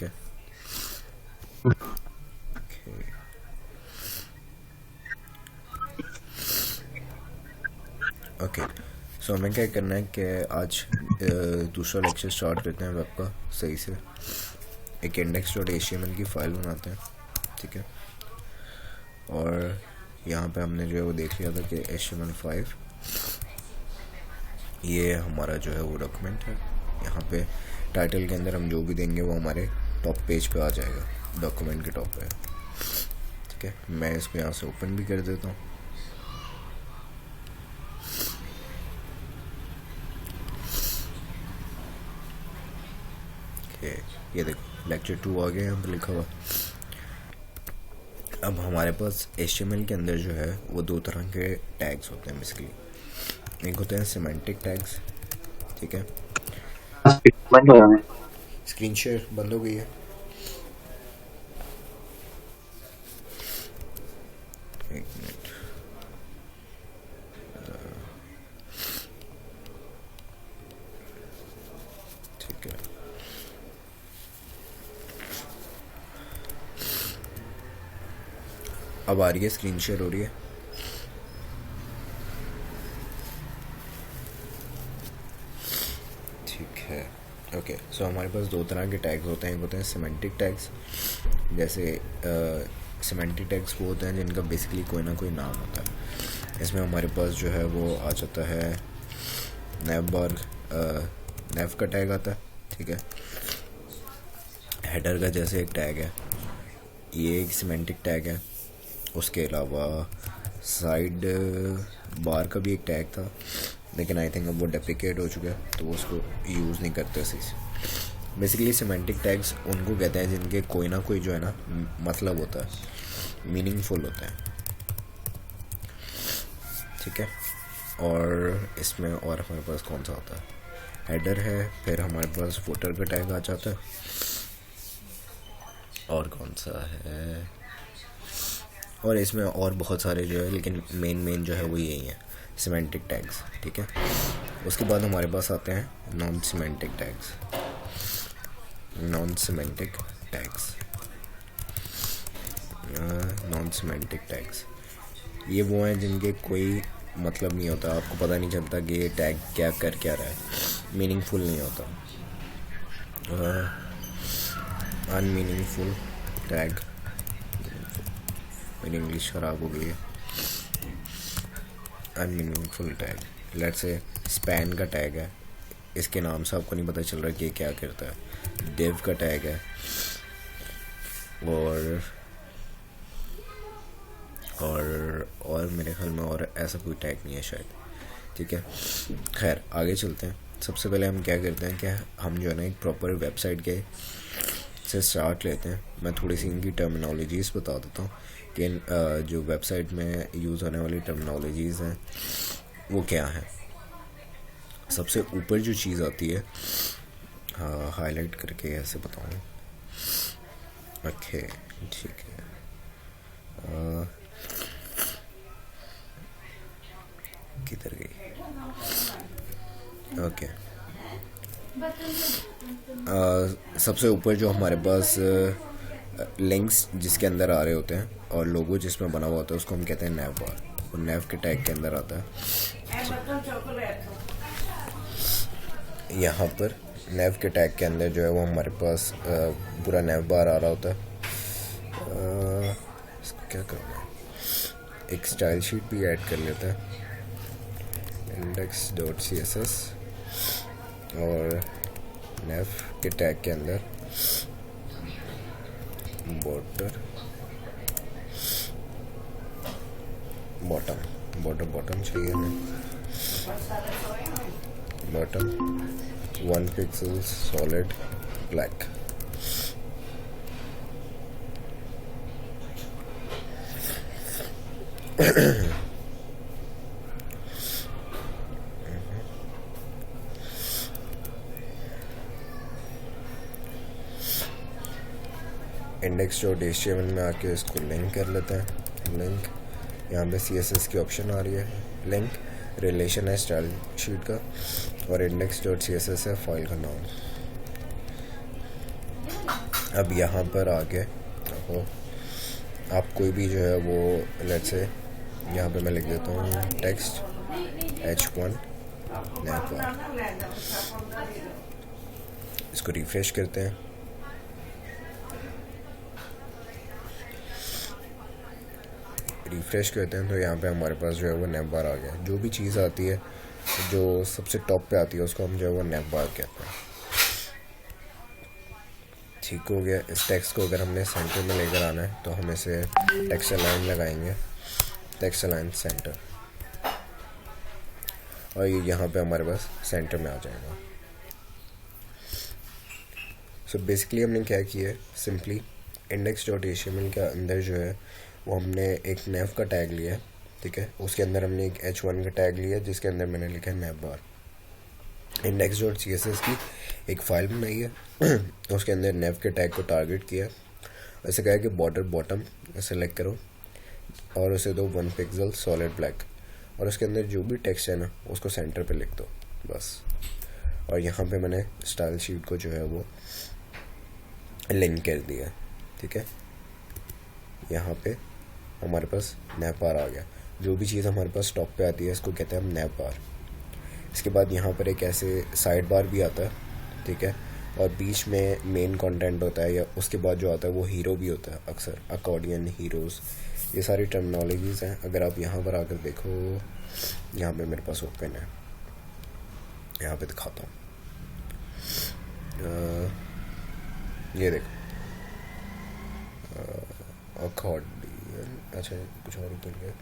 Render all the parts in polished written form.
ठीक है। ओके, सो हमें क्या करना है कि आज दूसरा लेक्चर स्टार्ट करते हैं वेब का सही से। एक index.html की फ़ाइल बनाते हैं, ठीक है। और यहाँ पे हमने जो है वो देख लिया था कि HTML5 ये हमारा जो है वो डॉक्यूमेंट है। यहाँ पे टाइटल के अंदर हम जो भी देंगे वो हमारे टॉप पेज पे आ जाएगा, डॉक्यूमेंट के टॉप पे, ठीक है। मैं इसको यहाँ से ओपन भी कर देता हूँ। ये देखो लेक्चर 2 आ गया यहाँ पर लिखा हुआ। अब हमारे पास HTML के अंदर जो है वो दो तरह के टैग्स होते हैं बेसिकली। एक होते हैं सिमेंटिक टैग्स, ठीक है। बंद हो रहा है। स्क्रीन शेयर बंद हो गई है। एक मिनट, ठीक है। अब आ रही है, स्क्रीन शेयर हो रही है। ठीक है, ओके। सो हमारे पास दो तरह के टैग्स होते हैं। एक होते हैं सिमेंटिक टैग्स, जैसे सिमेंटिक टैग्स वो होते हैं जिनका बेसिकली कोई ना कोई नाम होता है। इसमें हमारे पास जो है वो आ जाता है नेव बार, नेव का टैग आता है, ठीक है। हेडर का जैसे एक टैग है, ये एक सिमेंटिक टैग है। उसके अलावा साइड बार का भी एक टैग था, लेकिन आई थिंक अब वो डेप्रिकेट हो चुका है तो वो उसको यूज़ नहीं करते सही से। बेसिकली सिमेंटिक टैग्स उनको कहते हैं जिनके कोई ना कोई जो है ना मतलब होता है, मीनिंगफुल होता है, ठीक है। और इसमें और हमारे पास कौन सा होता है, हेडर है, फिर हमारे पास फुटर का टैग आ जाता है, और कौन सा है, और इसमें और बहुत सारे जो है, लेकिन मेन जो है वो यही है, सिमेंटिक टैग्स, ठीक है। उसके बाद हमारे पास आते हैं non semantic tags. Non semantic tags, non semantic tags ये वो हैं जिनके कोई मतलब नहीं होता, आपको पता नहीं चलता कि ये टैग क्या कर क्या रहा है, मीनिंगफुल नहीं होता। अनमीनिंगफुल टैग, मेरी इंग्लिश ख़राब हो गई है। अनमीनिंगफुल टैग, लेट्स से स्पैन का टैग है, इसके नाम से आपको नहीं पता चल रहा कि ये क्या करता है। डिव का टैग है, और मेरे ख्याल में और ऐसा कोई टैग नहीं है शायद, ठीक है। खैर आगे चलते हैं। सबसे पहले हम क्या करते हैं कि हम जो है ना एक प्रॉपर वेबसाइट के से स्टार्ट लेते हैं। मैं थोड़ी सी इनकी टर्मिनोलॉजीज़ बता देता हूँ कि जो वेबसाइट में यूज़ होने वाली टर्मिनोलॉजीज़ हैं वो क्या हैं। सबसे ऊपर जो चीज़ आती है, हाईलाइट करके ऐसे बताऊँ, ओके ठीक है। किधर गई, ओके। सबसे ऊपर जो हमारे पास लिंक्स जिसके अंदर आ रहे होते हैं और लोगो जिसमें बना हुआ होता है उसको हम कहते हैं नेव बार, और नेव के टैग के अंदर आता है। यहाँ पर नेव के टैग के अंदर जो है वो हमारे पास पूरा नेव बार आ रहा होता है। इसको क्या करना है, एक स्टाइल शीट भी ऐड कर लेता है, index.css, और नेव के टैग के अंदर बॉर्डर बॉटम चाहिए हमें, bottom 1 pixel solid black. index.html में आके इसको लिंक कर लेते हैं। लिंक यहाँ पे CSS की ऑप्शन आ रही है, लिंक रिलेशन है स्टाइल शीट का, और index.css है फाइल का नाम। अब यहाँ पर आके देखो, आप कोई भी जो है वो लेट्स से यहाँ पे मैं लिख देता हूँ टेक्स्ट H1 नैपबार। इसको रिफ्रेश करते हैं। रिफ्रेश करते हैं तो यहाँ पे हमारे पास जो है वो नैपबार आ गया। जो भी चीज़ आती है जो सबसे टॉप पे आती है उसको हम जो है वो नैपबार कहते हैं। ठीक हो गया। इस टेक्स्ट को अगर हमने सेंटर में लेकर आना है तो हम इसे टेक्स्ट अलाइन लगाएंगे, टेक्स्ट अलाइन सेंटर, और ये यहाँ पे हमारे पास सेंटर में आ जाएगा। सो बेसिकली हमने क्या किया है, सिंपली index.html के अंदर जो है वो हमने एक nav का टैग लिया है, ठीक है। उसके अंदर हमने एक h1 का टैग लिया जिसके अंदर मैंने लिखा है नैपबार। index.css की एक फाइल बनाई है उसके अंदर nav के टैग को टारगेट किया, ऐसे कहा कि बॉर्डर बॉटम सेलेक्ट करो और उसे दो 1 पिक्सल सॉलिड ब्लैक, और उसके अंदर जो भी टेक्स्ट है ना उसको सेंटर पे लिख दो बस। और यहाँ पे मैंने स्टाइल शीट को जो है वो लिंक कर दिया, ठीक है। यहाँ पे हमारे पास नैपबार आ गया। जो भी चीज़ हमारे पास टॉप पे आती है इसको कहते हैं हम नैपबार। इसके बाद यहाँ पर एक ऐसे साइड बार भी आता है, ठीक है, और बीच में मेन कंटेंट होता है, या उसके बाद जो आता है वो हीरो भी होता है, अक्सर अकॉर्डियन, हीरोज़, ये सारी टर्मिनोलॉजीज़ हैं। अगर आप यहाँ पर आकर देखो, यहाँ पे मेरे पास ओपन है, यहाँ पे दिखाता हूँ, ये देखो अकॉर्डियन, अच्छा कुछ और ऊपर गया,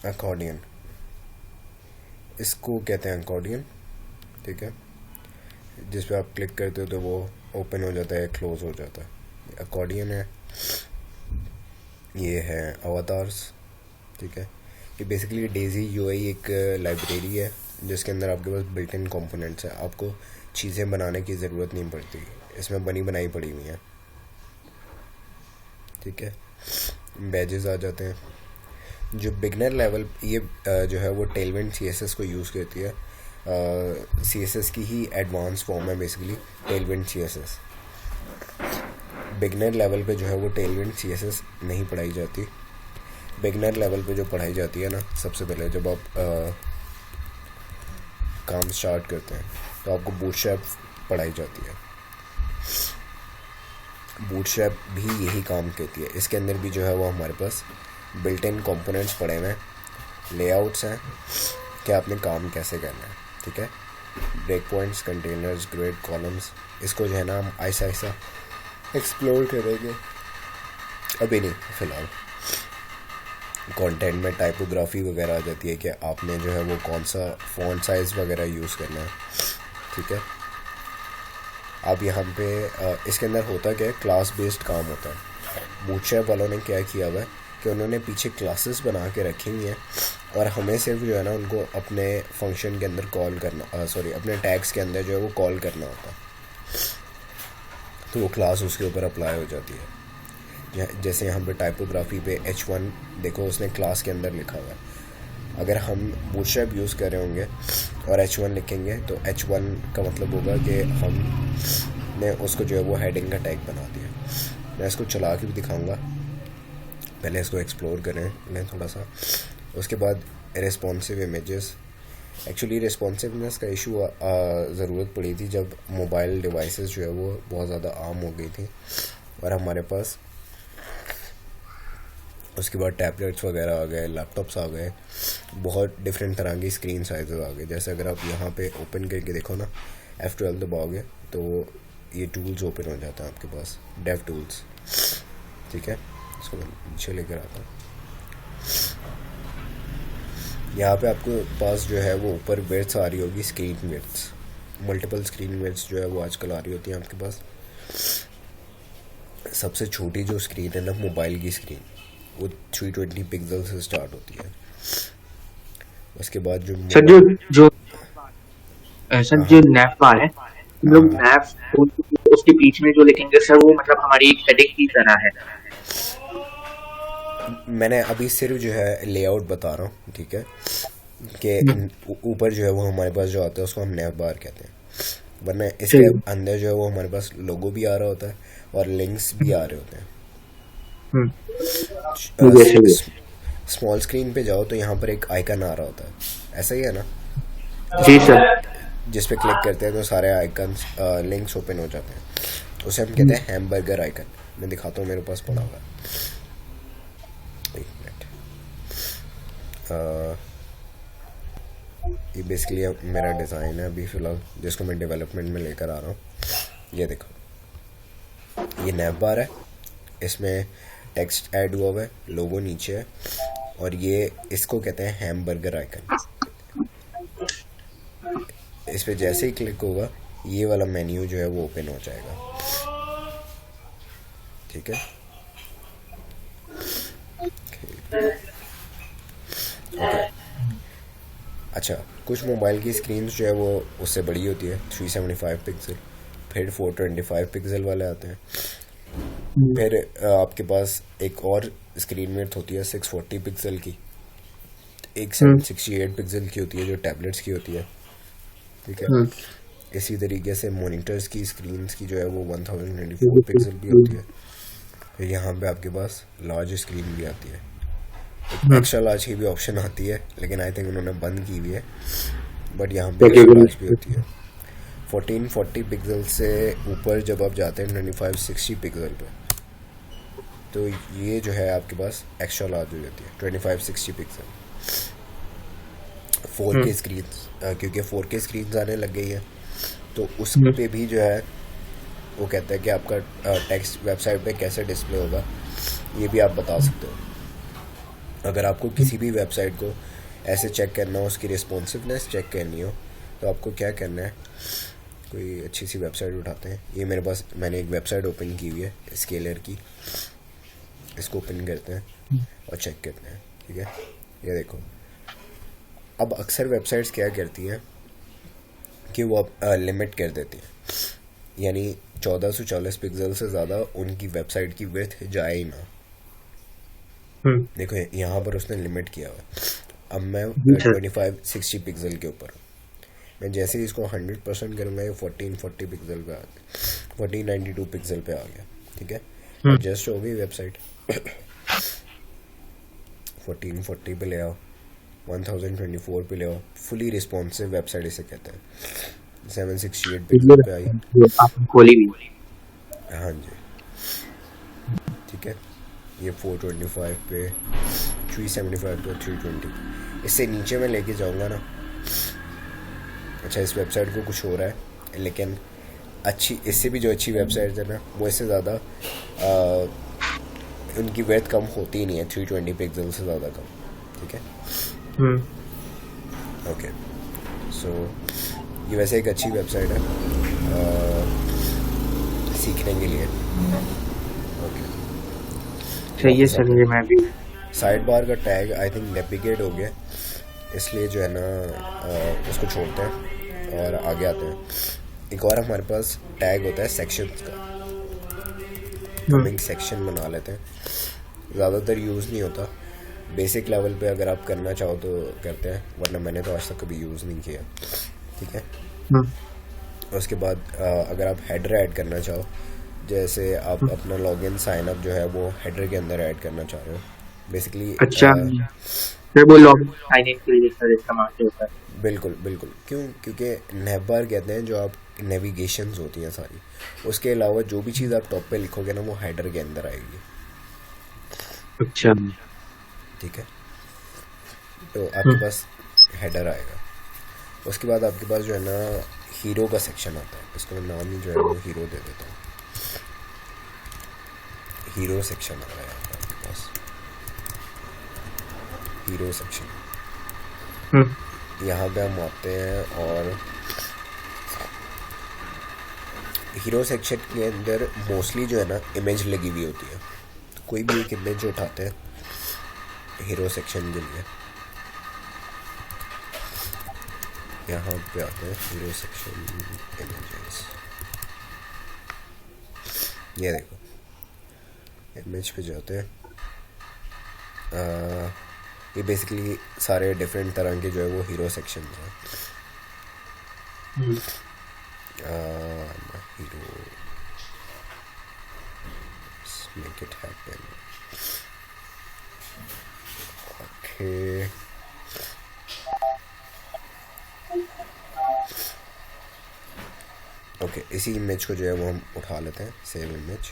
अकॉर्डियन, इसको कहते हैं अकॉर्डियन, ठीक है। जिस पे आप क्लिक करते हो तो वो ओपन हो जाता है, क्लोज हो जाता है, अकॉर्डियन है। ये है अवतार्स, ठीक है। ये बेसिकली डेजी यूआई एक लाइब्रेरी है जिसके अंदर आपके पास बिल्ट इन कंपोनेंट्स है, आपको चीज़ें बनाने की ज़रूरत नहीं पड़ती, इसमें बनी बनाई पड़ी हुई हैं, ठीक है। बैजेस आ जाते हैं। जो बिगनर लेवल, ये जो है वो टेलविंड CSS को यूज़ करती है। CSS की ही एडवांस फॉर्म है basically Tailwind CSS। Beginner level पे जो है वो टेलविंड CSS नहीं पढ़ाई जाती। बिगनर लेवल पे जो पढ़ाई जाती है ना, सबसे पहले जब आप काम स्टार्ट करते हैं तो आपको बूटस्ट्रैप पढ़ाई जाती है। बूटस्ट्रैप भी यही काम करती है। इसके अंदर भी जो है वो हमारे पास बिल्ट इन कंपोनेंट्स पड़े हुए हैं, लेआउट्स हैं कि आपने काम कैसे करना है, ठीक है। Break points, containers, grid, columns, इसको जो है ना हम ऐसा ऐसा एक्सप्लोर करेंगे, अभी नहीं फ़िलहाल। कंटेंट में टाइपोग्राफी वगैरह आ जाती है कि आपने जो है वो कौन सा फ़ॉन्ट साइज़ वगैरह यूज़ करना है, ठीक है। अब यहाँ पे इसके अंदर होता क्या है, क्लास बेस्ड काम होता है। बूटस्ट्रैप वालों ने क्या किया हुआ है कि उन्होंने पीछे क्लासेस बना के रखी हुई हैं और हमें सिर्फ जो है ना उनको अपने फंक्शन के अंदर कॉल करना, अपने टैग्स के अंदर जो है वो कॉल करना होता है, तो वो क्लास उसके ऊपर अप्लाई हो जाती है। जैसे यहाँ पे टाइपोग्राफी पे H1 देखो, उसने क्लास के अंदर लिखा हुआ है। अगर हम बूटस्ट्रैप यूज़ कर रहे होंगे और H1 लिखेंगे तो H1 का मतलब होगा कि हमने उसको जो है वो हेडिंग का टैग बना दिया। मैं इसको चला के भी दिखाऊंगा, पहले इसको एक्सप्लोर करें थोड़ा सा। उसके बाद रिस्पॉन्सिव इमेजेस। एक्चुअली रिस्पॉन्सिवनेस का इशू ज़रूरत पड़ी थी जब मोबाइल डिवाइसेस जो है वो बहुत ज़्यादा आम हो गई थी और हमारे पास उसके बाद टैबलेट्स वगैरह आ गए, लैपटॉप्स आ गए, बहुत डिफरेंट तरह की स्क्रीन साइज़ आ गए। जैसे अगर आप यहाँ पे ओपन करके देखो ना, F12 दबाओगे तो ये टूल्स ओपन हो जाता है आपके पास, डेव टूल्स, ठीक है। इसको नीचे लेकर आता हूँ। यहाँ पे आपको पास जो है वो ऊपर विड्थ आ रही होगी, screen width, multiple screen width जो है वो आजकल आ रही होती है आपके पास। सबसे छोटी जो स्क्रीन है ना मोबाइल की स्क्रीन, वो 320 पिक्सल से स्टार्ट होती है। उसके बाद जो सर जो नैप बार है, हम लोग नैप उसके बीच में जो लिखेंगे सर वो मतलब हमारी एक हेडिंग की तरह है। मैंने अभी सिर्फ जो है लेआउट बता रहा हूँ, ठीक है, कि ऊपर जो है वो हमारे पास जो आता है उसको हम नैप बार कहते हैं। वरना इसके सही। अंदर जो है वो हमारे पास लोगो भी आ रहा होता है और लिंक्स भी आ रहे होते हैं। मुझे सही है। स्मॉल स्क्रीन पे जाओ तो यहाँ पर एक आइकन आ रहा होता है, ऐसा ही है ना, जी सर। जिस पे क्लिक करते हैं तो सारे आइकन्स लिंक्स ओपन हो जाते हैं। उसे हम कहते हैं हैमबर्गर आइकन। मैं दिखाता हूँ, मेरे पास पड़ा हुआ है, एक मिनट। ये बेसिकली मेरा डिज़ाइन है अभी फ़िलहाल, जिसको मैं डेवलपमेंट में लेकर आ रहा हूँ। ये देखो, ये नैव बार है, इसमें टेक्स्ट ऐड हुआ हुआ है, लोगो नीचे है, और ये इसको कहते हैं हैमबर्गर आइकन। इस पे जैसे ही क्लिक होगा ये वाला मेन्यू जो है वो ओपन हो जाएगा। ठीक है, ओके। अच्छा, कुछ मोबाइल की स्क्रीन जो है वो उससे बड़ी होती है, 375 पिक्सल, फिर 425 पिक्सल वाले आते हैं, फिर आपके पास एक और स्क्रीन विड्थ होती है 640 पिक्सल की, एक 768 पिक्सल की होती है जो टैबलेट्स की होती है। ठीक है, इसी तरीके से मॉनिटर्स की स्क्रीन्स की जो है वो 1024 पिक्सल भी होती है। फिर यहाँ पे आपके पास लार्ज स्क्रीन भी आती है, एक्स्ट्रा लार्ज की भी ऑप्शन आती है, लेकिन आई थिंक उन्होंने बंद की हुई है, बट यहाँ पे एक्स्ट्रा लार्ज भी होती है। 1440 पिक्सल से ऊपर जब आप जाते हैं 2560 पिक्सल पे, तो ये जो है आपके पास एक्स्ट्रा लार्ज हो जाती है, 2560 पिक्सल। 4K स्क्रीन, क्योंकि 4K स्क्रीन आने लग गई है, तो उस पे भी जो है वो कहता है कि आपका टेक्स्ट वेबसाइट पे कैसे डिस्प्ले होगा, ये भी आप बता सकते हो। अगर आपको किसी भी वेबसाइट को ऐसे चेक करना हो, उसकी रिस्पॉन्सिवनेस चेक करनी हो, तो आपको क्या करना है, कोई अच्छी सी वेबसाइट उठाते हैं। ये मेरे पास, मैंने एक वेबसाइट ओपन की हुई है स्केलर की, इसको ओपन करते हैं और चेक करते हैं। ठीक है, ये देखो, अब अक्सर वेबसाइट्स क्या करती हैं कि वो लिमिट कर देती हैं, यानी 1440 पिक्सल से ज़्यादा उनकी वेबसाइट की विड्थ जाए ही ना। देखो यहाँ पर उसने लिमिट किया हुआ है, अब मैं 2560 पिक्सल के ऊपर हूँ, मैं जैसे ही इसको 100% करूँगा ये 1440 पिक्सल पे आ गया, 1492 पिक्सल पे आ गया। ठीक है, एडजस्ट हो गई वेबसाइट। 1440 पे ले आओ, 1024 पे ले आओ, फुली रिस्पॉन्सिव वेबसाइट इसे कहते हैं। 768 पिक्सल पे आई, खोली भी। हाँ जी। ठीक है, ये 425 पे, 375 पे, 320, इससे नीचे मैं लेके जाऊँगा ना। अच्छा, इस वेबसाइट को कुछ हो रहा है, लेकिन अच्छी, इससे भी जो अच्छी वेबसाइट है ना, वो इससे ज़्यादा उनकी विड्थ कम होती ही नहीं है, 320 पिक्सल से ज़्यादा कम। ठीक है, ओके। सो ये वैसे एक अच्छी वेबसाइट है सीखने के लिए। ओके, चाहिए सर, ये मैं भी। साइड बार का टैग आई थिंक नेविगेट हो गया, इसलिए जो है ना उसको छोड़ते हैं और आगे आते हैं। एक और हमारे पास टैग होता है सेक्शंस का, कमिंग सेक्शन बना लेते हैं, ज़्यादातर यूज़ नहीं होता, बेसिक लेवल पे अगर आप करना चाहो तो करते हैं, वरना मैंने तो आज तक कभी यूज़ नहीं किया। ठीक है, उसके बाद अगर आप हेडर ऐड करना चाहो, जैसे आप अपना लॉगिन साइन अप जो है वो हेडर के अंदर ऐड करना चाह रहे हो बेसिकली। अच्छा, फिर वो लॉगिन साइन इन के लिए सर इस्तेमाल होता है। बिल्कुल बिल्कुल, क्योंकि नेवबार कहते हैं जो आप नेविगेशंस होती हैं सारी, उसके अलावा जो भी चीज़ आप टॉप पे लिखोगे ना वो हेडर के अंदर आएगी। अच्छा, ठीक है, तो आपके पास हेडर आएगा, उसके बाद आपके पास जो है ना हीरो का सेक्शन आता है, इसको मैं नाम ही जो है वो हीरो दे देता हूँ। हीरो सेक्शन आ रहा है आपके पास, हीरो सेक्शन। यहाँ पे हम आते हैं और हीरो सेक्शन के अंदर मोस्टली जो है ना इमेज लगी हुई होती है, तो कोई भी एक इमेज उठाते हैं हीरो सेक्शन के लिए। यहाँ पे आते हैं हीरो सेक्शन इमेजेस, ये देखो इमेज पे जाते हैं, ये बेसिकली सारे डिफरेंट तरह के जो है वो हीरो सेक्शन हैं। Hero, make it happen. Okay, okay, इसी इमेज को जो है वो हम उठा लेते हैं, सेव इमेज.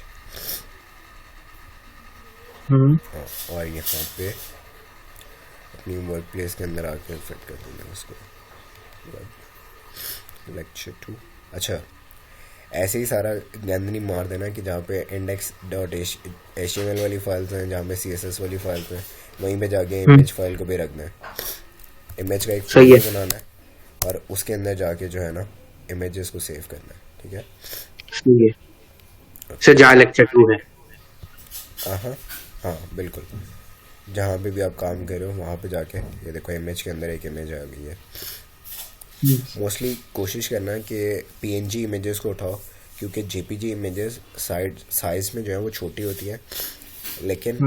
और यहाँ पे अपनी वर्क प्लेस के अंदर आकर फिट कर देंगे उसको. लेक्चर 2. अच्छा, ऐसे ही सारा गंद नहीं मार देना कि जहाँ पे index.html वाली फाइल्स हैं, जहाँ पे css वाली फाइल्स हैं, वहीं पे जाके इमेज फाइल को भी रखना है. इमेज का एक फोल्डर बनाना है और उसके अंदर जाके जो है ना इमेजेस को सेव करना है. ठीक है, सही है सर. जहाँ लेक्चर 2 है. हाँ हाँ बिल्कुल, जहाँ पे भी आप काम कर रहे हो वहाँ पे जाके ये देखो इमेज के अंदर एक इमेज आ गई है. मोस्टली कोशिश करना है कि PNG इमेजेस को उठाओ, क्योंकि JPG इमेजेस साइज में जो है वो छोटी होती है, लेकिन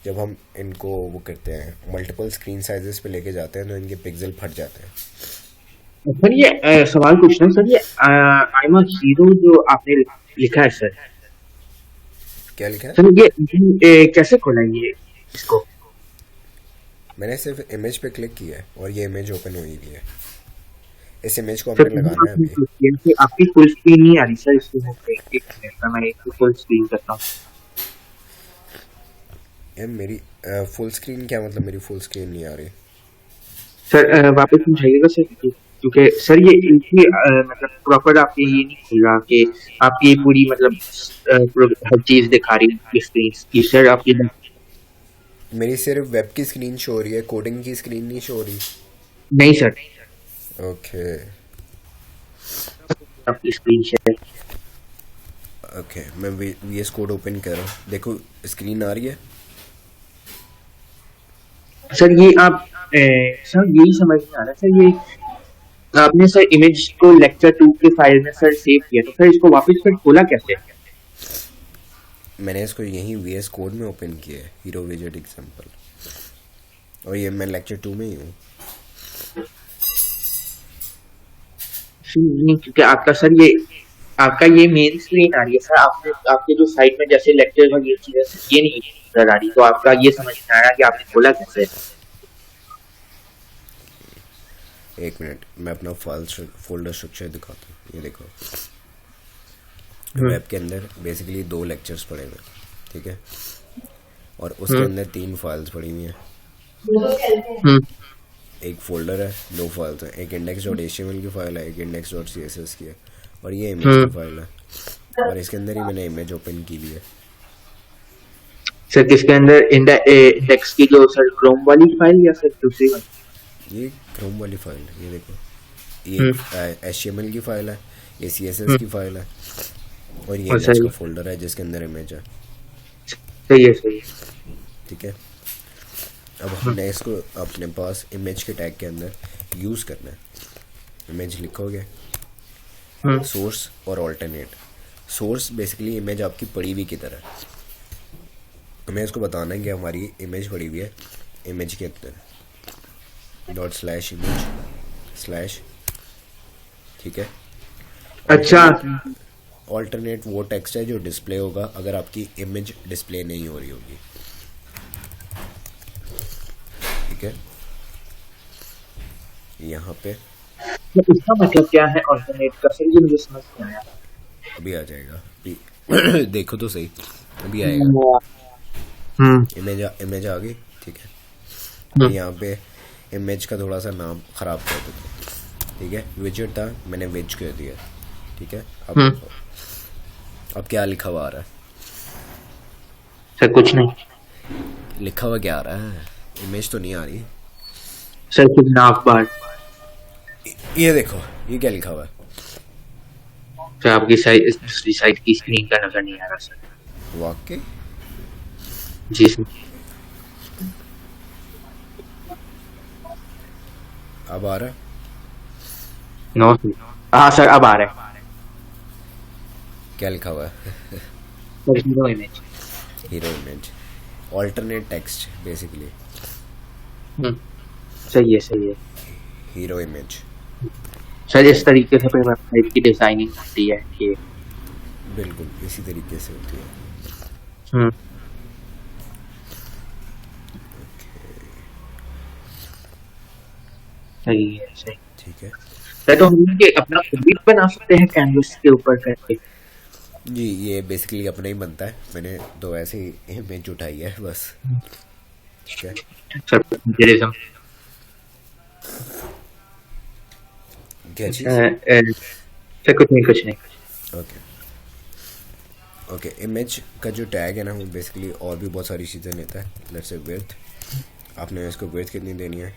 जब हम इनको वो करते हैं मल्टीपल स्क्रीन साइजेस पे लेके जाते हैं तो इनके पिक्सल फट जाते हैं. सर ये सवाल पूछना है सर. ये आई एम अ हीरो जो आपने लिखा है सर, क्या लिखा है सर ये कैसे खोला ये इसको? मैंने सिर्फ इमेज पे क्लिक किया है और ये इमेज ओपन हुई हुई है. इस इमेज को हमने लगाना है अभी. आपकी फुल स्क्रीन नहीं आ रही सर. इसको एक मिनट मैं इसको फुल स्क्रीन करता हूँ. यार मेरी फुल स्क्रीन क्या मतलब? मेरी फुल स्क्रीन नहीं आ रही सर. वापस समझाइएगा सर, क्योंकि सर ये इनकी मतलब प्रॉपर आपके ये नहीं खुल रहा कि आपकी पूरी मतलब हर चीज दिखा रही है स्क्रीन की. सर आपकी मेरी सिर्फ वेब की स्क्रीन शो हो रही है, कोडिंग की स्क्रीन नहीं शो हो रही. नहीं सर, ओके आपकी स्क्रीन शेयर. ओके, मैं VS कोड ओपन कर रहा हूँ. देखो स्क्रीन आ रही है. सर ये आप सर यही समझ में आ रहा है सर. ये आपने सर इमेज को लेक्चर 2 के फाइल में सर सेव किया, तो सर इसको वापस फिर खोला कैसे? मैंने इसको यहीं VS कोड में ओपन किया है, हीरो विजेट एग्जांपल, और ये मैं लेक्चर 2 में ही हूँ. क्योंकि आपका ये मेन स्क्रीन आ रही है सर. आपके जो साइड में जैसे लेक्चर और ये चीजें ये नहीं नजर आ रही, तो आपका ये समझ में आ रहा कि आपने खोला कैसे? एक मिनट, मैं अपना फोल्डर स्ट्रक्चर दिखाता हूँ. ये देखो वेब के अंदर बेसिकली 2 लेक्चर्स पड़े हुए, ठीक है, और उसके अंदर 3 फाइल्स पड़ी हुई हैं. एक फोल्डर है, 2 फाइल्स हैं. एक index.html की फाइल है, एक index.css की है, और ये इमेज की फाइल है. और इसके अंदर ही मैंने इमेज ओपन की हुई है. सर किसके अंदर? इंडेक्स की जो सर क्रोम वाली फाइल या सर दूसरी वाली? ये क्रोम वाली फाइल है. ये देखो, ये HTML की फाइल है, ये CSS की फाइल है, और ये इमेज का फोल्डर है जिसके अंदर इमेज है. सही है, सही है. ठीक है, अब हमने इसको अपने पास इमेज के टैग के अंदर यूज़ करना है. इमेज लिखोगे, सोर्स और ऑल्टरनेट. सोर्स बेसिकली इमेज आपकी पड़ी हुई की तरह. हमें इसको बताना है कि हमारी इमेज पड़ी हुई है इमेज के अंदर ./image/, ठीक है. अच्छा, ऑल्टरनेट वो टेक्स्ट है जो डिस्प्ले होगा अगर आपकी इमेज डिस्प्ले नहीं हो रही होगी. ठीक है, यहाँ पे इसका मतलब क्या है ऑल्टरनेट का सर? ये मुझे समझ नहीं आया. अभी आ जाएगा. देखो तो सही, अभी आएगा. इमेज आ गई. ठीक है, यहाँ पे इमेज का थोड़ा सा नाम खराब कर देता. ठीक है, विजेट था, मैंने विज कर दिया. ठीक है, अब क्या लिखा हुआ आ रहा है सर? कुछ नहीं. लिखा हुआ क्या आ रहा है? इमेज तो नहीं आ रही सर. कुछ ना अखबार. ये देखो, ये क्या लिखा हुआ है? सर आपकी दूसरी साइड की स्क्रीन का नजर नहीं आ रहा सर. वाकई? जी सर. अब आ रहा है? No sir. हाँ सर, अब आ रहा है. क्या लिखा हुआ है? Hero image. Hero image, alternate text basically. सही है, सही है. Hero image. सर ठीक इस है, तरीके से फिर वेबसाइट की डिजाइनिंग होती है कि बिल्कुल इसी तरीके से होती है। हम्म, सही है सही। ठीक है सर तो हम ये अपना खुद भी बना सकते हैं कैनवस के ऊपर करके। जी, ये बेसिकली अपना ही बनता है, मैंने तो ऐसे ही इमेज उठाई है बस। ठीक है, सर प्लेजरिज्म। क्या चीज़? सर कुछ नहीं। ओके ओके, इमेज का जो टैग है ना वो बेसिकली और भी बहुत सारी चीज़ें लेता है। लेट्स से विड्थ, आपने इसको विड्थ कितनी देनी है,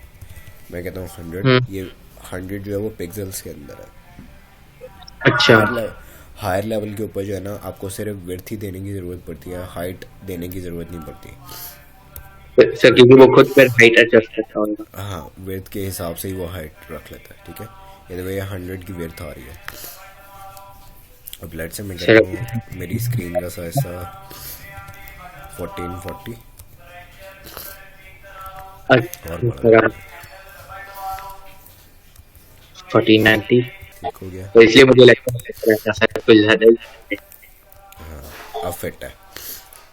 मैं कहता हूँ 100। हम्म, ये 100 जो है वो पिक्सल्स के अंदर है। अच्छा हायर लेवल के ऊपर जो है ना आपको सिर्फ विड्थ ही देने की ज़रूरत पड़ती है, हाइट देने की ज़रूरत नहीं पड़ती। सर क्योंकि वो खुद फिर हाइट एडजस्ट करता होगा। हाँ, विड्थ के हिसाब से ही वो हाइट रख लेता है। ठीक है, ये देखो ये 100 की विड्थ आ रही है। अब लेट से मैं सर कहता हूँ मेरी स्क्रीन का साइज था 1440 और अच्छा बढ़ा सर देते आप हैं। 1490। ठीक हो गया, तो इसलिए मुझे लगता है सर कुछ ज्यादा ही। अब फिट है,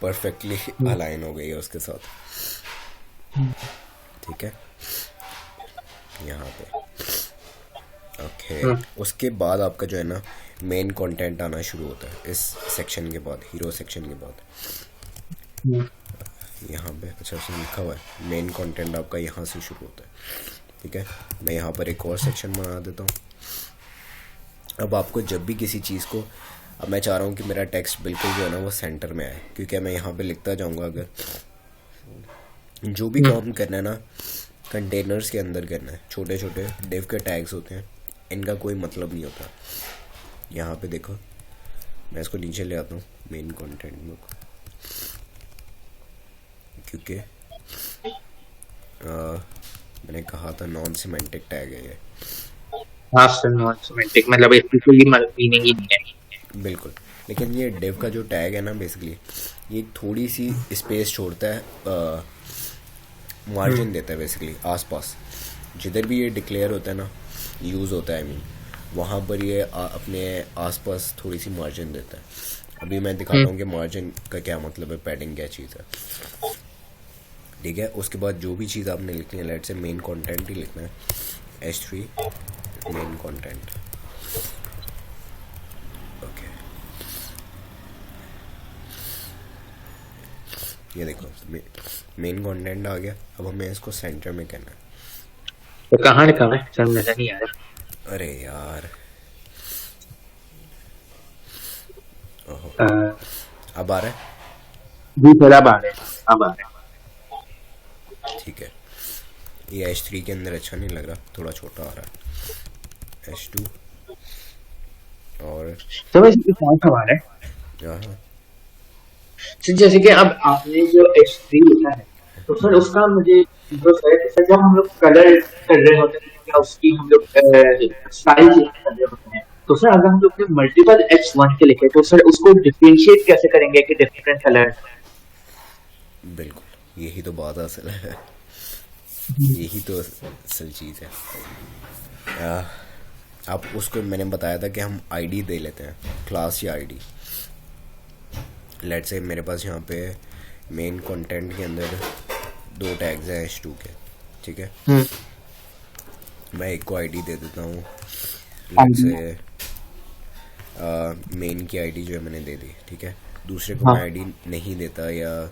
परफेक्टली हम्म, अलाइन हो गई है उसके साथ। ठीक है, यहाँ पे ओके। हम्म, उसके बाद आपका जो है ना मेन कंटेंट आना शुरू होता है इस सेक्शन के बाद, हीरो सेक्शन के बाद। हम्म, यहाँ पे अच्छा से लिखा हुआ है मेन कंटेंट आपका यहाँ से शुरू होता है। ठीक है, मैं यहाँ पर एक और सेक्शन बना देता हूँ। अब आपको जब भी किसी चीज़ को, अब मैं चाह रहा हूँ कि मेरा टेक्स्ट बिल्कुल जो है ना वो सेंटर में आए, क्योंकि मैं यहाँ पे लिखता जाऊँगा। अगर जो भी हम्म, काम करना है ना कंटेनर्स के अंदर करना है, छोटे छोटे डिव के टैग्स होते हैं, इनका कोई मतलब नहीं होता। यहाँ पे देखो, मैं इसको नीचे ले आता हूँ मेन कंटेंट में, क्योंकि मैंने कहा था नॉन सिमेंटिक टैग है ये। हाँ सर नॉन सिमेंटिक मतलब इसकी कोई मीनिंग ही नहीं है। बिल्कुल, लेकिन ये डिव का जो टैग है ना बेसिकली ये थोड़ी सी स्पेस छोड़ता है, हम्म, मार्जिन देता है बेसिकली आसपास। जिधर भी ये डिक्लेयर होता है ना, यूज़ होता है आई मीन, वहाँ पर ये अपने आसपास थोड़ी सी मार्जिन देता है। अभी मैं दिखाता हम्म, हूँ कि मार्जिन का क्या मतलब है, पैडिंग क्या चीज़ है। ठीक है, उसके बाद जो भी चीज़ आपने लिखनी है, लेट से मेन कंटेंट ही लिखना है, H3 मेन कंटेंट। ओके, ये देखो मेन कंटेंट आ गया। अब हमें इसको सेंटर में करना है। तो कहाँ लिखा है सर नजर नहीं आ अरे यार, ओहो, रहा। अब आ रहा है। जी सर अब आ रहे हैं अब आ रहे ठीक है, ये H3 के अंदर अच्छा नहीं लग रहा, थोड़ा छोटा आ रहा है। H2 और हैं। तो वैसे एक और सवाल है यहाँ सर जैसे कि अब आपने जो H3 लिखा है तो सर उसका मुझे जो सर जब हम लोग कलर कर रहे होते हैं या उसकी हम लोग स्टाइल चेंज कर रहे होते हैं तो सर अगर हम लोग ने मल्टीपल H1 के लिखे तो सर उसको डिफरेंशिएट कैसे करेंगे कि डिफरेंट कलर। बिल्कुल, यही तो बात असल है, यही तो असल चीज़ है। आ, आप उसको मैंने बताया था कि हम आईडी दे लेते हैं, क्लास या आईडी। लेट से मेरे पास यहाँ पे मेन कंटेंट के अंदर दो टैग्स हैं H2 के। ठीक है, हम्म, मैं एक को आईडी दे देता हूँ। लेट से मेन की आईडी जो है मैंने दे दी। ठीक है, दूसरे को मैं हाँ आईडी नहीं देता या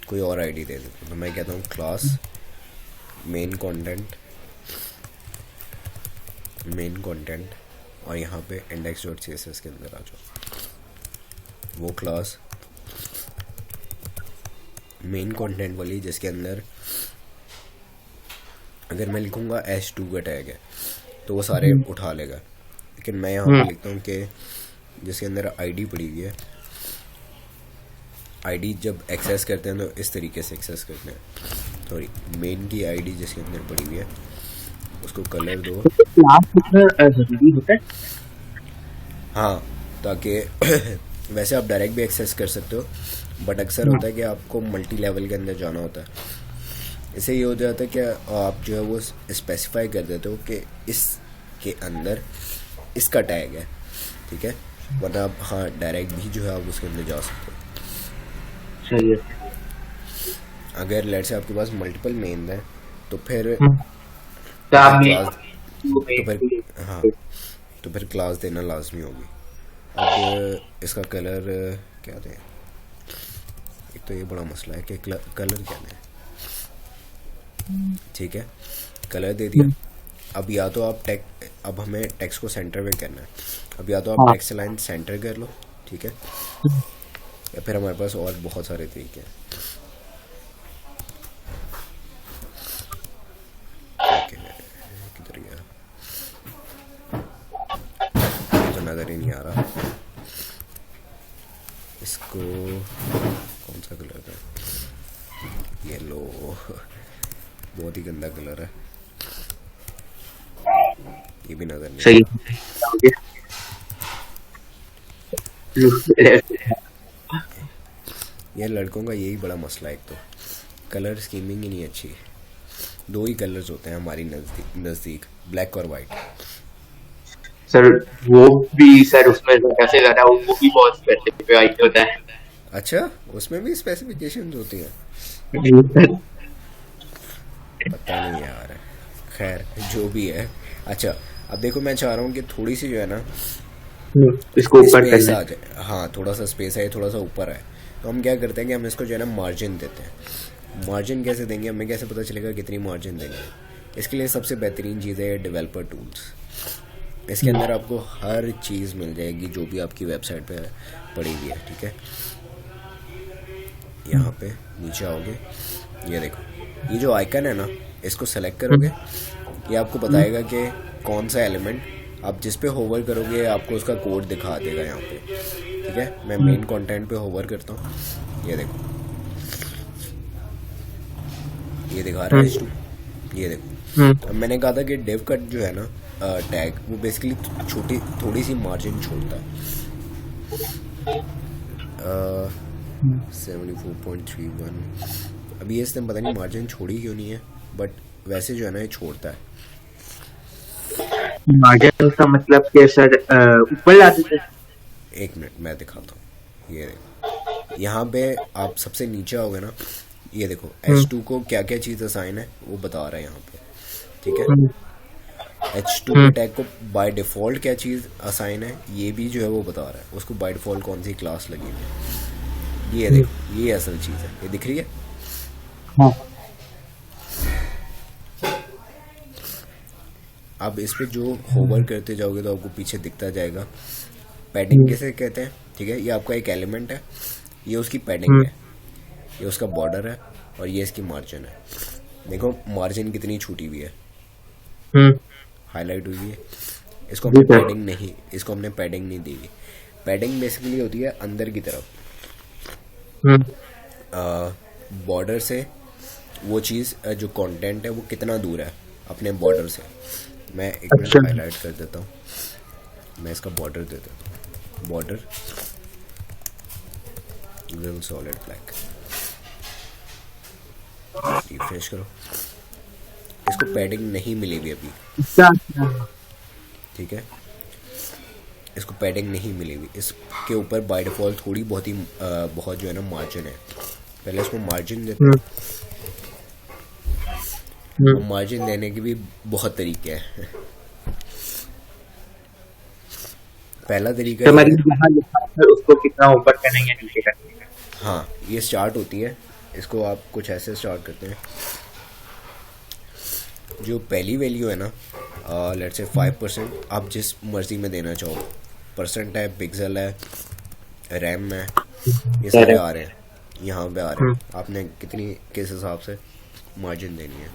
कोई और आईडी दे देता, तो मैं कहता हूँ क्लास मेन कंटेंट और यहाँ पे index.css के अंदर आ जाओ। वो क्लास मेन कंटेंट वाली जिसके अंदर अगर मैं लिखूँगा H2 का टैग है तो वो सारे उठा लेगा, लेकिन मैं यहाँ पे हम्म, लिखता हूँ कि जिसके अंदर आईडी पड़ी हुई है, आईडी जब एक्सेस करते हैं तो इस तरीके से एक्सेस करते हैं। सॉरी, मेन की आईडी जिसके अंदर पड़ी हुई है उसको कलर दो। तो क्लास लिखना जरूरी होता है। हाँ, ताकि वैसे आप डायरेक्ट भी एक्सेस कर सकते हो, बट अक्सर होता है कि आपको मल्टी लेवल के अंदर जाना होता है। इससे ये हो जाता है कि आप जो है वो स्पेसिफाई कर देते हो कि इस के अंदर इसका टैग है, ठीक है, वरना आप हाँ डायरेक्ट भी जो है आप उसके अंदर जा सकते हो। सही है। अगर लेट से आपके पास मल्टीपल मेन है तो फिर तो आप क्लास, तो फिर हाँ तो फिर क्लास देना लाजमी होगी। अब इसका कलर क्या दें, एक तो ये बड़ा मसला है कि कलर क्या दें। ठीक है, कलर दे दिया। अब या तो आप अब हमें टेक्स्ट को सेंटर में करना है। अब या तो आप टेक्स्ट लाइन सेंटर कर लो, ठीक है, या फिर हमारे पास और बहुत सारे तरीके हैं। किधर गया, तो नज़र ही नहीं आ रहा। इसको कौन सा कलर है, येलो, बहुत ही गंदा कलर है, ये भी नजर नहीं। सही। ये लड़कों का यही बड़ा मसला है, एक तो कलर स्कीमिंग ही नहीं अच्छी। दो ही कलर्स होते हैं हमारी नज़दीक, ब्लैक और वाइट। सर वो भी सर उसमें कैसे ज्यादा वो भी बहुत स्पेसिफिक होता है। अच्छा, उसमें भी स्पेसिफिकेशंस होती हैं? पता नहीं यार, खैर जो भी है। अच्छा, अब देखो मैं चाह रहा हूँ कि थोड़ी सी जो है ना इसको ऊपर स्पेस करना आ जाए। हाँ, थोड़ा सा स्पेस है, थोड़ा सा ऊपर है। तो हम क्या करते हैं कि हम इसको जो है ना मार्जिन देते हैं। मार्जिन कैसे देंगे, हमें कैसे पता चलेगा कितनी मार्जिन देंगे? इसके लिए सबसे बेहतरीन चीज़ है डेवलपर टूल्स। इसके अंदर आपको हर चीज़ मिल जाएगी जो भी आपकी वेबसाइट पे पड़ी हुई है, ठीक है। यहाँ पे नीचे आओगे, ये देखो, ये जो आइकन है ना, इसको सेलेक्ट करोगे, ये आपको बताएगा कि कौन सा एलिमेंट आप जिस पे होवर करोगे आपको उसका कोड दिखा देगा यहाँ पे, ठीक है। मैं मेन कंटेंट पे होवर करता हूँ, ये देखो, ये दिखा रहा है H2, ये देखो। अब मैंने कहा था कि डेव कट जो है ना टैग, वो बेसिकली थोड़ी सी मार्जिन छोड़ता है, 74.31। अभी ये इसने पता नहीं मार्जिन छोड़ी क्यों नहीं है, बट वैसे जो है ना ये छोड़ता है। मार्जिन का मतलब कि सर ऊपर लाते थे। एक मिनट मैं दिखाता हूँ, ये देखो, यहाँ पे आप सबसे नीचे आओगे ना, ये देखो H2 को क्या क्या चीज़ असाइन है वो बता रहा है यहाँ पे, ठीक है। H2 के टैग को बाय डिफ़ॉल्ट क्या चीज़ असाइन है ये भी जो है वो बता रहा है, उसको बाय डिफ़ॉल्ट कौन सी क्लास लगी हुई है। ये देखो, ये असल चीज़ है, ये दिख रही है। हाँ। अब इस पे जो होवर करते जाओगे तो आपको पीछे दिखता जाएगा। पैडिंग कैसे कहते हैं, ठीक है, ये आपका एक एलिमेंट है, ये उसकी पैडिंग है, ये उसका बॉर्डर है, और ये इसकी मार्जिन है। देखो मार्जिन कितनी छूटी हुई है, हाईलाइट हुई है। इसको हमने पैडिंग नहीं, इसको हमने पैडिंग नहीं दी हुई। पैडिंग बेसिकली होती है अंदर की तरफ, बॉर्डर से वो चीज़ जो कंटेंट है वो कितना दूर है अपने बॉर्डर से। मैं एक मिनट हाईलाइट कर देता हूँ, मैं इसका बॉर्डर दे देता हूँ, border grill solid black, refresh करो। इसको पैडिंग नहीं मिली हुई अभी, ठीक है, इसको पैडिंग नहीं मिली हुई। इसके ऊपर बाय डिफ़ॉल्ट थोड़ी बहुत जो है ना मार्जिन है। पहले इसको मार्जिन देते हैं। मार्जिन देने के भी बहुत तरीके हैं। पहला तरीका तो उसको कितना ऊपर करना या नीचे करना है। हाँ, ये स्टार्ट होती है, इसको आप कुछ ऐसे स्टार्ट करते हैं। जो पहली वैल्यू है ना, लेट्स से 5%, आप जिस मर्जी में देना चाहो, परसेंट है, पिक्सल है, रैम है, ये सारे आ रहे हैं, यहाँ पे आ रहे हैं। आपने कितनी किस हिसाब से मार्जिन देनी है।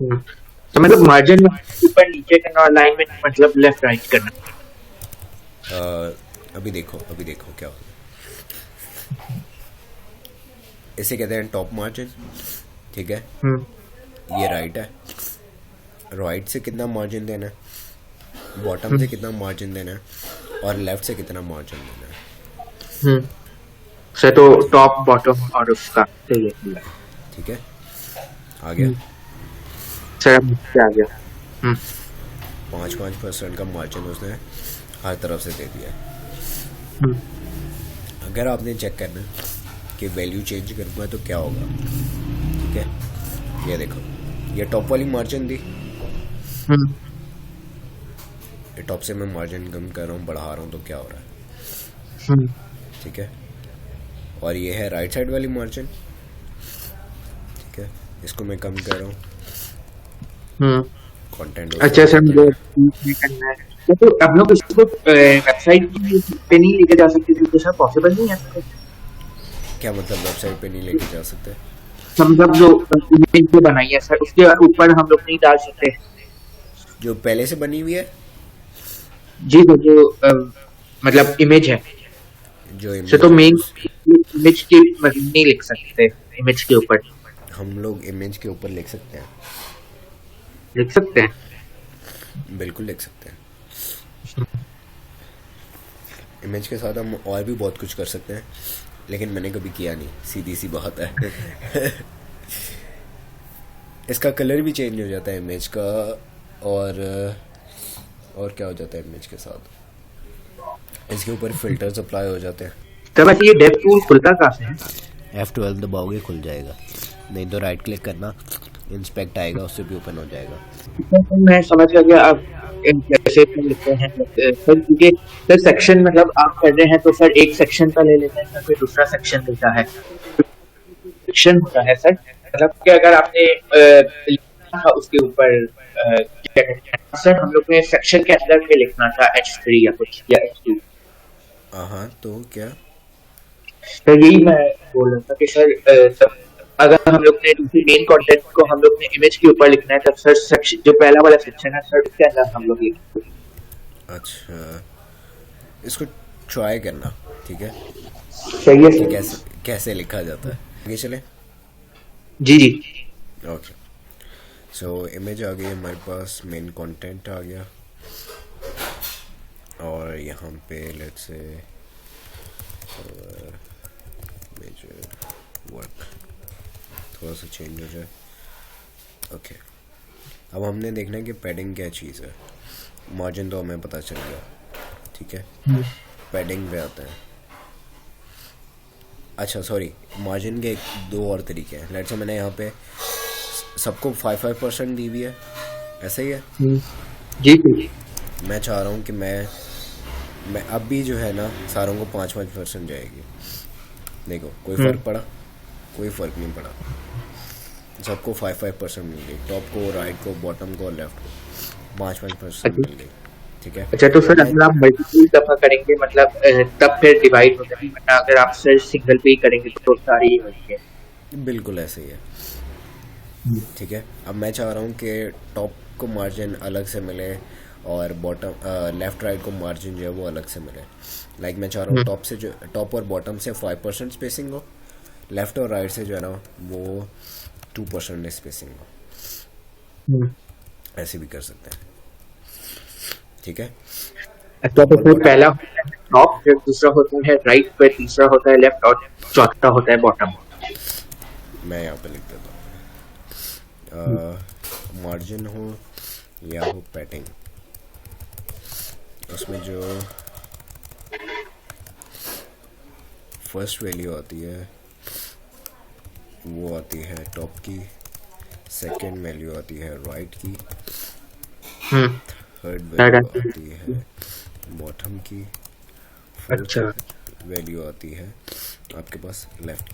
तो मतलब मार्जिन ऊपर नीचे करना, अलाइनमेंट मतलब लेफ्ट राइट करना। अभी देखो क्या होगा। इसे कहते हैं टॉप मार्जिन, ठीक है। ये राइट है, राइट से कितना मार्जिन देना है, बॉटम से कितना मार्जिन देना है, और लेफ्ट से कितना मार्जिन देना है। सर तो टॉप बॉटम और उसका ठीक है, आ गया सर, आ गया। 5% का मार्जिन उसने हर तरफ से दे दिया है। हम्म, अगर आपने चेक करना है कि वैल्यू चेंज करूँगा तो क्या होगा, ठीक है, ये देखो, ये टॉप वाली मार्जिन दी, हम्म, ये टॉप से मैं मार्जिन कम कर रहा हूँ, बढ़ा रहा हूँ, तो क्या हो रहा है, हम्म, ठीक है। और ये है राइट साइड वाली मार्जिन, ठीक है, इसको मैं कम कर रहा हूँ, हम्म। कंटेंट अच्छा सर, मुझे बीच में करना है तो हम लोग इसको वेबसाइट पे नहीं लेके जा सकते क्योंकि सर पॉसिबल नहीं है सर। क्या मतलब वेबसाइट पे नहीं लेके जा सकते? मतलब जो इमेज जो बनाई है सर उसके ऊपर हम लोग नहीं डाल सकते। जो पहले से बनी हुई है, जी सर, जो मतलब इमेज है जो सर, तो इमेज है मेन उस इमेज के मतलब नहीं लिख सकते, इमेज के ऊपर हम लोग इमेज के ऊपर लिख सकते हैं, लिख सकते हैं। बिल्कुल लिख सकते हैं। इमेज के साथ हम और भी बहुत कुछ कर सकते हैं, लेकिन मैंने कभी किया नहीं, सीधी सी बात है। इसका कलर भी चेंज हो जाता है इमेज का, और क्या हो जाता है इमेज के साथ, इसके ऊपर फिल्टर्स अप्लाई हो जाते हैं। तो वैसे ये डेव टूल खुलता कहाँ से है? F12 दबाओगे खुल जाएगा, नहीं तो राइट क्लिक करना, इंस्पेक्ट आएगा, उससे भी ओपन हो जाएगा। तो मैं समझ गया आप कैसे इसमें लिखते हैं सर, क्योंकि सर सेक्शन मतलब आप कर रहे हैं तो सर एक सेक्शन का ले लेते हैं सर, फिर दूसरा सेक्शन लेता है, सेक्शन होता है सर, मतलब कि अगर आपने लिखना था उसके ऊपर क्या कहते हैं सर, हम लोग ने सेक्शन के अंदर में लिखना था H3 या कुछ या H2। हाँ, तो क्या? तो यही मैं बोल रहा था कि सर तब अगर हम लोग ने दूसरी मेन कंटेंट को हम लोग ने इमेज के ऊपर लिखना है तब सर सेक्शन जो पहला वाला सेक्शन है सर उसके अंदर हम लोग लिखेंगे। अच्छा, इसको ट्राई करना, ठीक है, सही है कि सर। कैसे कैसे लिखा जाता है। आगे चले। जी जी। ओके, सो इमेज आ गई हमारे पास, मेन कंटेंट आ गया, और यहाँ पे लेट्स से मेजर वर्क थोड़ा सा चेंज हो जाए। ओके, अब हमने देखना है कि पैडिंग क्या चीज़ है। मार्जिन तो हमें पता चल गया, ठीक है, पैडिंग पे आता है। अच्छा सॉरी, मार्जिन के दो और तरीके हैं। लेट्स से मैंने यहाँ पे सबको 5% दी हुई है, ऐसा ही है। जी जी। मैं चाह रहा हूँ कि मैं अब भी जो है ना सारों को 5% जाएगी। देखो कोई फ़र्क पड़ा? कोई फ़र्क नहीं पड़ा, सबको 5% मिल गई, टॉप को, राइट को, बॉटम को और लेफ्ट को 5% मिल गई, ठीक है। अच्छा तो अब सर मैं अगर आप मल्टीपल दफा करेंगे मतलब तब फिर डिवाइड हो जाएगी, वरना अगर आप सर सिंगल पे ही करेंगे तो सारी ही होगी। बिल्कुल ऐसे ही है, ठीक है। अब मैं चाह रहा हूँ कि टॉप को मार्जिन अलग से मिले और बॉटम लेफ़्ट राइट को मार्जिन जो है वो अलग से मिले। लाइक मैं चाह रहा हूँ टॉप से जो टॉप और बॉटम से 5% स्पेसिंग हो, लेफ़्ट और राइट से जो है ना वो 2% स्पेसिंग हो, ऐसे भी कर सकते हैं, ठीक है। अच्छा तो टॉप और फिर बॉटम पहला होता है टॉप, फिर दूसरा होता है राइट, फिर तीसरा होता है लेफ्ट और चौथा होता है बॉटम। मैं यहाँ पे लिख देता हूँ, मार्जिन हो या हो पैडिंग, उसमें जो फर्स्ट वैल्यू आती है वो आती है टॉप की, सेकंड वैल्यू आती है राइट की, थर्ड वैल्यू आती है बॉटम की, अच्छा फोर्थ वैल्यू आती है आपके पास लेफ्ट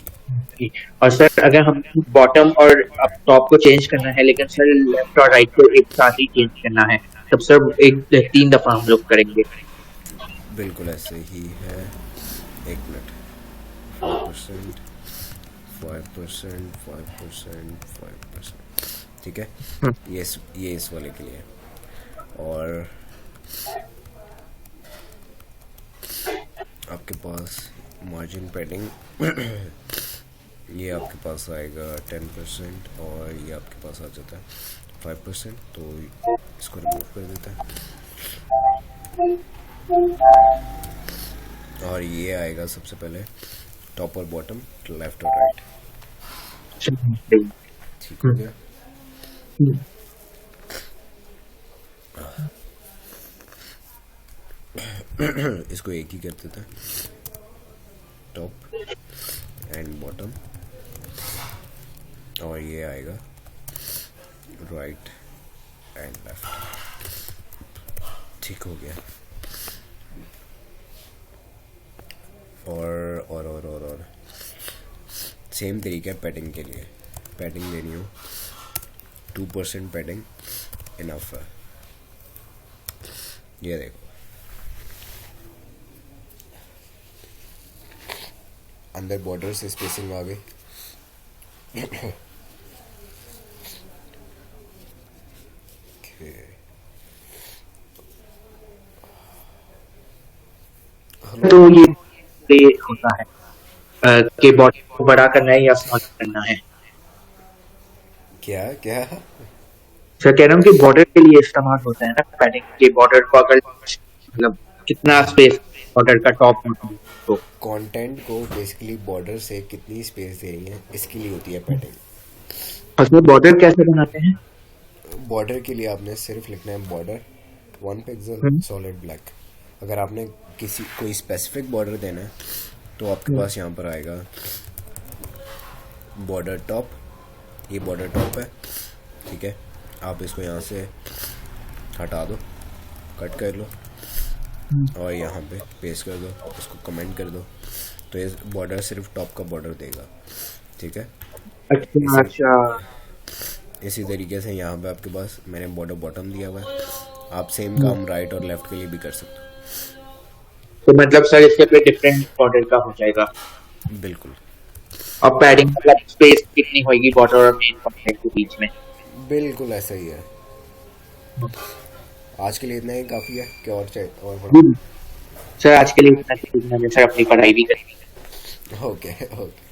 की। और सर अगर हम बॉटम और टॉप को चेंज करना है लेकिन सर लेफ्ट और राइट को एक साथ ही चेंज करना है तब सर एक 3 दफा हम लोग करेंगे। बिल्कुल ऐसे ही है, एक मिनट, 5%, 5%, 5%, 5%, ठीक है। ये इस वाले के लिए, और आपके पास मार्जिन पैडिंग ये आपके पास आएगा 10% और ये आपके पास आ जाता है 5%, तो इसको रिमूव कर देता है, और ये आएगा सबसे पहले टॉप और बॉटम, लेफ्ट और राइट, ठीक हो गया। इसको एक ही कर देते हैं, टॉप एंड बॉटम, और ये आएगा राइट एंड लेफ्ट। ठीक हो गया। और सेम तरीका है पैडिंग के लिए। पैडिंग लेनी हो 2% पैडिंग इनफ है। ये देखो, अंदर बॉर्डर से स्पेसिंग आ गई। तो ये होता है कि बॉडी को बड़ा करना है या स्मॉल करना है। क्या क्या? सर कह रहा हूँ कि बॉर्डर के लिए इस्तेमाल होता है ना पैडिंग के। बॉर्डर को अगर मतलब कितना स्पेस बॉर्डर का टॉप होता है तो कंटेंट को बेसिकली बॉर्डर से कितनी स्पेस दे रही है, इसके लिए होती है पैडिंग। उसमें बॉर्डर कैसे बनाते हैं? बॉर्डर के लिए आपने सिर्फ लिखना है बॉर्डर 1 पिक्सल सॉलिड ब्लैक। अगर आपने कोई स्पेसिफिक बॉर्डर देना है तो आपके पास यहाँ पर आएगा बॉर्डर टॉप। ये बॉर्डर टॉप है, ठीक है। आप इसको यहाँ से हटा दो, कट कर लो और यहाँ पे पेस्ट कर दो, इसको कमेंट कर दो, तो ये बॉर्डर सिर्फ टॉप का बॉर्डर देगा, ठीक है। अच्छा इसी तरीके से यहाँ पे आपके पास मैंने बॉर्डर बॉटम दिया हुआ है। आप सेम काम राइट और लेफ्ट के लिए भी कर सकते हो। तो मतलब सर इसके पे डिफरेंट बॉर्डर का हो जाएगा। बिल्कुल और पैडिंग मतलब स्पेस कितनी होगी बॉर्डर और मेन कंटेंट के बीच में? बिल्कुल ऐसा ही है। आज के लिए इतना ही काफ़ी है कि और चाहिए और बढ़ा? सर आज के लिए इतना ही, मैंने सर अपनी पढ़ाई भी करी। Okay okay.